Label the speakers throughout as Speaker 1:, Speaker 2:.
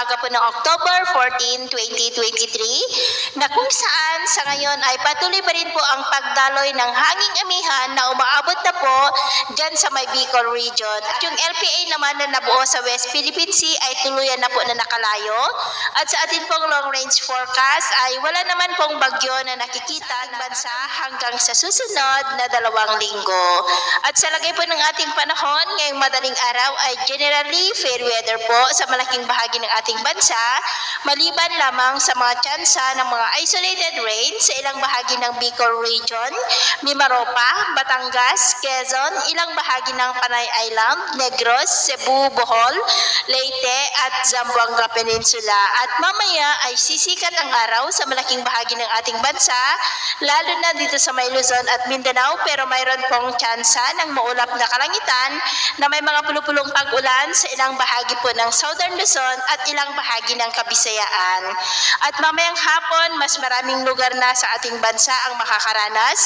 Speaker 1: umaga po ng October 14, 2023 na kung saan sa ngayon ay patuloy pa rin po ang pagdaloy ng hanging amihan na umaabot na po dyan sa may Bicol region. At yung LPA naman na nabuo sa West Philippine Sea ay tuluyan na po na nakalayo. At sa atin pong long range forecast ay wala naman pong bagyo na nakikita ng bansa hanggang sa susunod na 2 linggo. At sa lagay po ng ating panahon ngayong madaling araw ay generally fair weather po sa malaking bahagi ng ating bansa, maliban lamang sa mga tsansa ng mga isolated rain sa ilang bahagi ng Bicol region, Mimaropa, Batangas, Quezon, ilang bahagi ng Panay Island, Negros, Cebu, Bohol, Leyte at Zamboanga Peninsula. At mamaya ay sisikat ang araw sa malaking bahagi ng ating bansa, lalo na dito sa may Luzon at Mindanao, pero mayroon pong tsansa ng maulap na kalangitan na may mga pulupulong pag-ulan sa ilang bahagi po ng Southern Luzon at ilang bahagi ng Kabisayaan. At mamayang hapon, mas maraming lugar na sa ating bansa ang makakaranas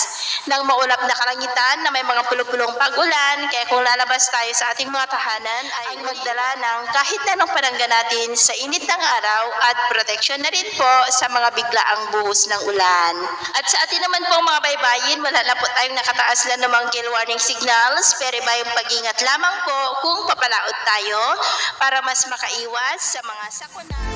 Speaker 1: ng maulap na kalangitan na may mga pulupulong pag-ulan, kaya kung lalabas tayo sa ating mga tahanan ay magdala ng kahit anong panangga natin sa init ng araw at proteksyon na rin po sa mga biglaang buhos ng ulan. At sa atin naman pong mga baybayin, wala na po tayong nakataas na namang gale warning signals, pero iba yung pag-ingat lamang po kung papalaot tayo para mas makaiwas sa mga sakuna.